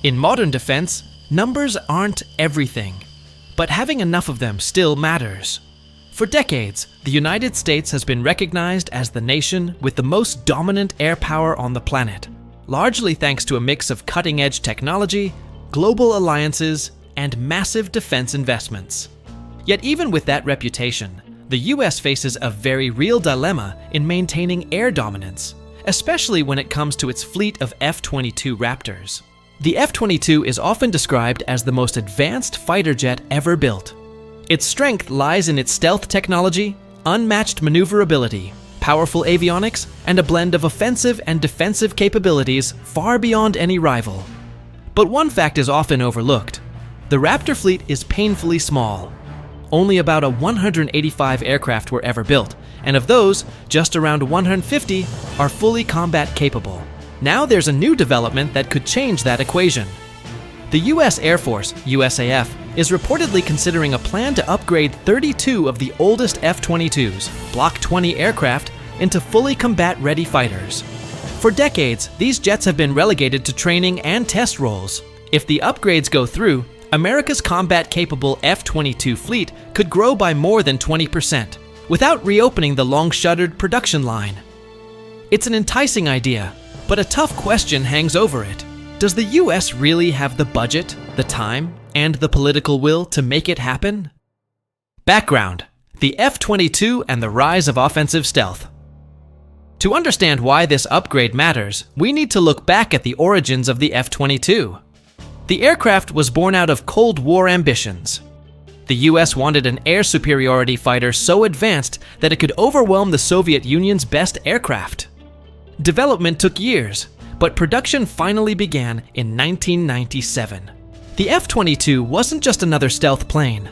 In modern defense, numbers aren't everything, but having enough of them still matters. For decades, the United States has been recognized as the nation with the most dominant air power on the planet, largely thanks to a mix of cutting-edge technology, global alliances, and massive defense investments. Yet even with that reputation, the US faces a very real dilemma in maintaining air dominance, especially when it comes to its fleet of F-22 Raptors. The F-22 is often described as the most advanced fighter jet ever built. Its strength lies in its stealth technology, unmatched maneuverability, powerful avionics, and a blend of offensive and defensive capabilities far beyond any rival. But one fact is often overlooked. The Raptor fleet is painfully small. Only about 185 aircraft were ever built, and of those, just around 150 are fully combat capable. Now there's a new development that could change that equation. The US Air Force, USAF, is reportedly considering a plan to upgrade 32 of the oldest F-22s, Block 20 aircraft, into fully combat-ready fighters. For decades, these jets have been relegated to training and test roles. If the upgrades go through, America's combat-capable F-22 fleet could grow by more than 20%, without reopening the long-shuttered production line. It's an enticing idea, but a tough question hangs over it. Does the US really have the budget, the time, and the political will to make it happen? Background: the F-22 and the rise of offensive stealth. To understand why this upgrade matters, we need to look back at the origins of the F-22. The aircraft was born out of Cold War ambitions. The US wanted an air superiority fighter so advanced that it could overwhelm the Soviet Union's best aircraft. Development took years, but production finally began in 1997. The F-22 wasn't just another stealth plane.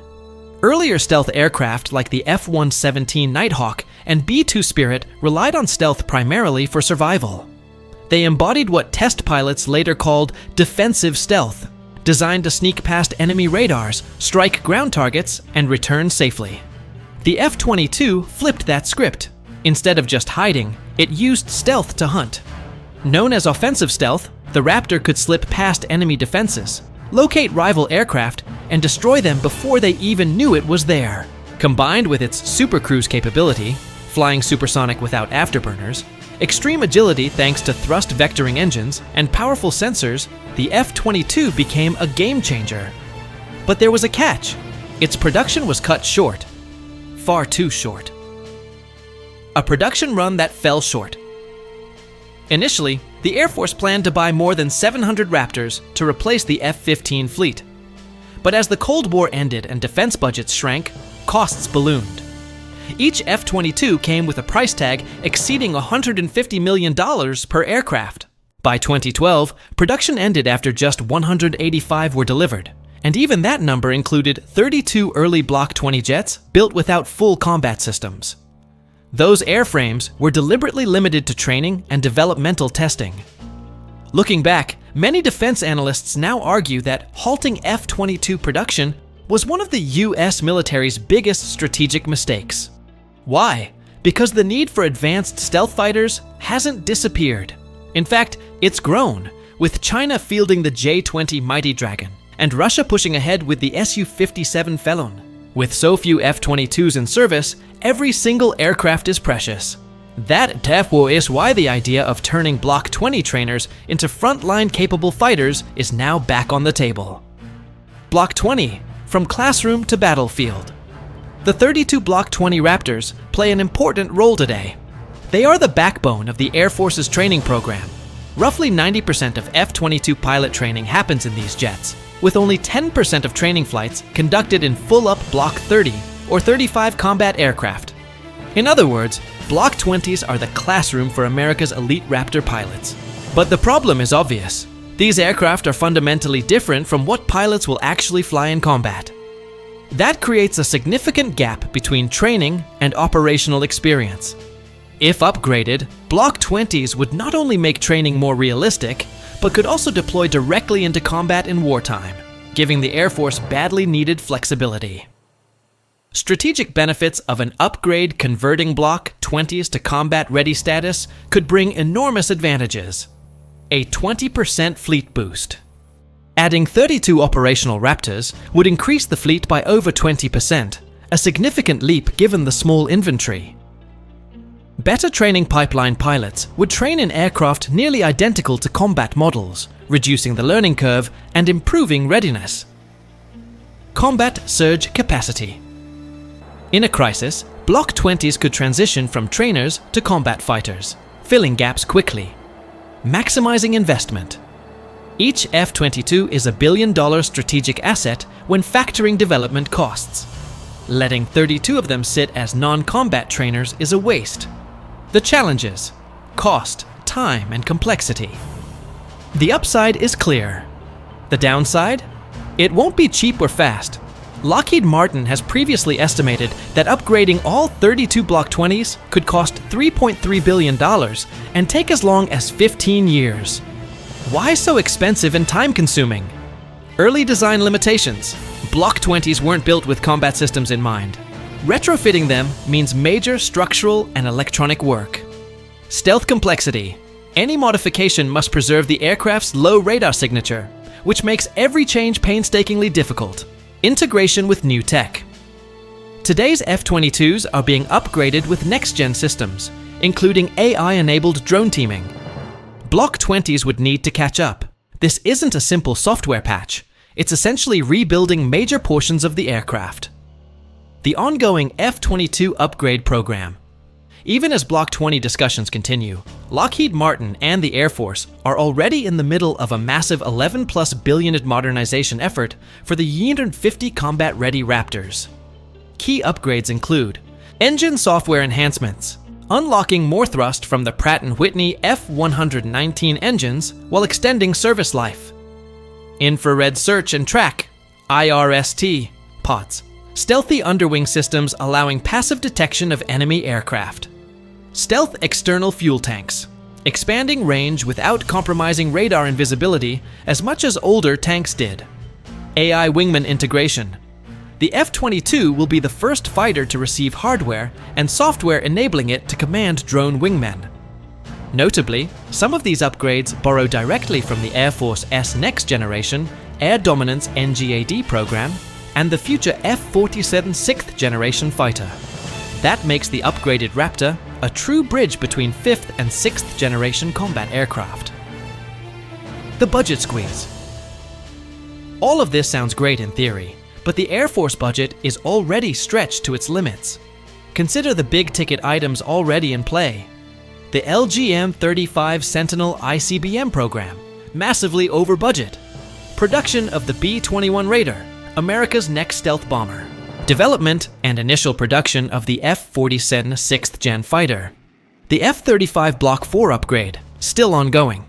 Earlier stealth aircraft like the F-117 Nighthawk and B-2 Spirit relied on stealth primarily for survival. They embodied what test pilots later called defensive stealth, designed to sneak past enemy radars, strike ground targets, and return safely. The F-22 flipped that script. Instead of just hiding, it used stealth to hunt. Known as offensive stealth, the Raptor could slip past enemy defenses, locate rival aircraft, and destroy them before they even knew it was there. Combined with its supercruise capability, flying supersonic without afterburners, extreme agility thanks to thrust vectoring engines, and powerful sensors, the F-22 became a game changer. But there was a catch. Its production was cut short. Far too short. A production run that fell short. Initially, the Air Force planned to buy more than 700 Raptors to replace the F-15 fleet. But as the Cold War ended and defense budgets shrank, costs ballooned. Each F-22 came with a price tag exceeding $150 million per aircraft. By 2012, production ended after just 185 were delivered, and even that number included 32 early Block 20 jets built without full combat systems. Those airframes were deliberately limited to training and developmental testing. Looking back, many defense analysts now argue that halting F-22 production was one of the US military's biggest strategic mistakes. Why? Because the need for advanced stealth fighters hasn't disappeared. In fact, it's grown, with China fielding the J-20 Mighty Dragon, and Russia pushing ahead with the Su-57 Felon. With so few F-22s in service, every single aircraft is precious. That therefore is why the idea of turning Block 20 trainers into frontline capable fighters is now back on the table. Block 20, from classroom to battlefield. The 32 Block 20 Raptors play an important role today. They are the backbone of the Air Force's training program. Roughly 90% of F-22 pilot training happens in these jets, with only 10% of training flights conducted in full-up Block 30 or 35 combat aircraft. In other words, Block 20s are the classroom for America's elite Raptor pilots. But the problem is obvious. These aircraft are fundamentally different from what pilots will actually fly in combat. That creates a significant gap between training and operational experience. If upgraded, Block 20s would not only make training more realistic, but could also deploy directly into combat in wartime, giving the Air Force badly needed flexibility. Strategic benefits of an upgrade converting Block 20s to combat-ready status could bring enormous advantages. A 20% fleet boost. Adding 32 operational Raptors would increase the fleet by over 20%, a significant leap given the small inventory. Better training pipeline pilots would train in aircraft nearly identical to combat models, reducing the learning curve and improving readiness. Combat surge capacity. In a crisis, Block 20s could transition from trainers to combat fighters, filling gaps quickly. Maximizing investment. Each F-22 is $1 billion strategic asset when factoring development costs. Letting 32 of them sit as non-combat trainers is a waste. The challenges: cost, time, and complexity. The upside is clear. The downside? It won't be cheap or fast. Lockheed Martin has previously estimated that upgrading all 32 Block 20s could cost $3.3 billion and take as long as 15 years. Why so expensive and time-consuming? Early design limitations. Block 20s weren't built with combat systems in mind. Retrofitting them means major structural and electronic work. Stealth complexity. Any modification must preserve the aircraft's low radar signature, which makes every change painstakingly difficult. Integration with new tech. Today's F-22s are being upgraded with next-gen systems, including AI-enabled drone teaming. Block 20s would need to catch up. This isn't a simple software patch. It's essentially rebuilding major portions of the aircraft. The ongoing F-22 upgrade program. Even as Block 20 discussions continue, Lockheed Martin and the Air Force are already in the middle of a massive $11+ billion modernization effort for the 150 combat-ready Raptors. Key upgrades include engine software enhancements, unlocking more thrust from the Pratt & Whitney F-119 engines while extending service life, infrared search and track (IRST) pods, stealthy underwing systems allowing passive detection of enemy aircraft, stealth external fuel tanks, expanding range without compromising radar invisibility as much as older tanks did, AI wingman integration. The F-22 will be the first fighter to receive hardware and software enabling it to command drone wingmen. Notably, some of these upgrades borrow directly from the Air Force's next generation Air Dominance NGAD program and the future F-47 6th generation fighter. That makes the upgraded Raptor a true bridge between 5th and 6th generation combat aircraft. The budget squeeze. All of this sounds great in theory, but the Air Force budget is already stretched to its limits. Consider the big-ticket items already in play. The LGM-35 Sentinel ICBM program, massively over budget. Production of the B-21 Raider, America's next stealth bomber. Development and initial production of the F-47 6th Gen fighter. The F-35 Block 4 upgrade, still ongoing.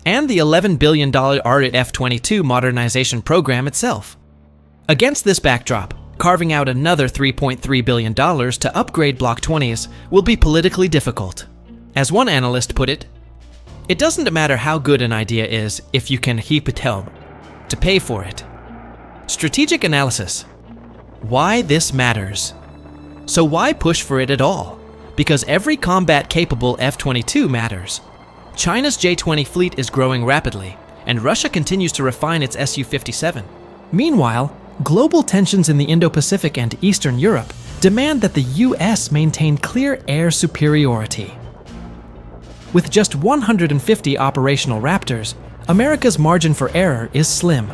And the $11 billion ARIT F-22 modernization program itself. Against this backdrop, carving out another $3.3 billion to upgrade Block 20s will be politically difficult. As one analyst put it, it doesn't matter how good an idea is if you can keep it home to pay for it. Strategic analysis. Why this matters. So why push for it at all? Because every combat-capable F-22 matters. China's J-20 fleet is growing rapidly, and Russia continues to refine its Su-57. Meanwhile, global tensions in the Indo-Pacific and Eastern Europe demand that the US maintain clear air superiority. With just 150 operational Raptors, America's margin for error is slim.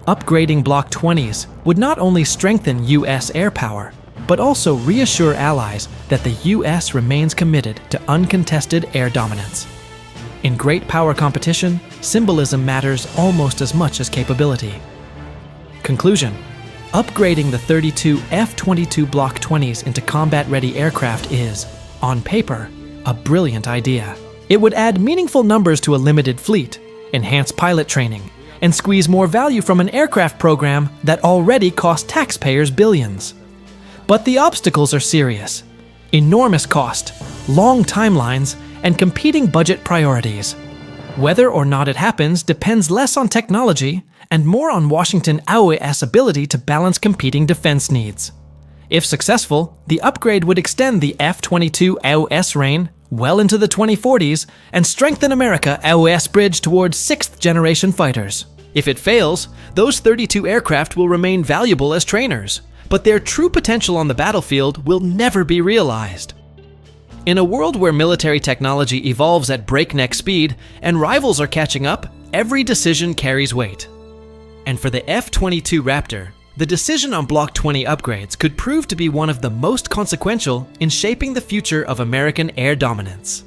Upgrading Block 20s would not only strengthen US air power, but also reassure allies that the US remains committed to uncontested air dominance. In great power competition, symbolism matters almost as much as capability. Conclusion: upgrading the 32 F-22 Block 20s into combat-ready aircraft is, on paper, a brilliant idea. It would add meaningful numbers to a limited fleet, enhance pilot training, and squeeze more value from an aircraft program that already cost taxpayers billions. But the obstacles are serious. Enormous cost, long timelines, and competing budget priorities. Whether or not it happens depends less on technology and more on Washington AOE's ability to balance competing defense needs. If successful, the upgrade would extend the F-22 AOS reign well into the 2040s and strengthen America AOS bridge towards 6th generation fighters. If it fails, those 32 aircraft will remain valuable as trainers, but their true potential on the battlefield will never be realized. In a world where military technology evolves at breakneck speed and rivals are catching up, every decision carries weight. And for the F-22 Raptor, the decision on Block 20 upgrades could prove to be one of the most consequential in shaping the future of American air dominance.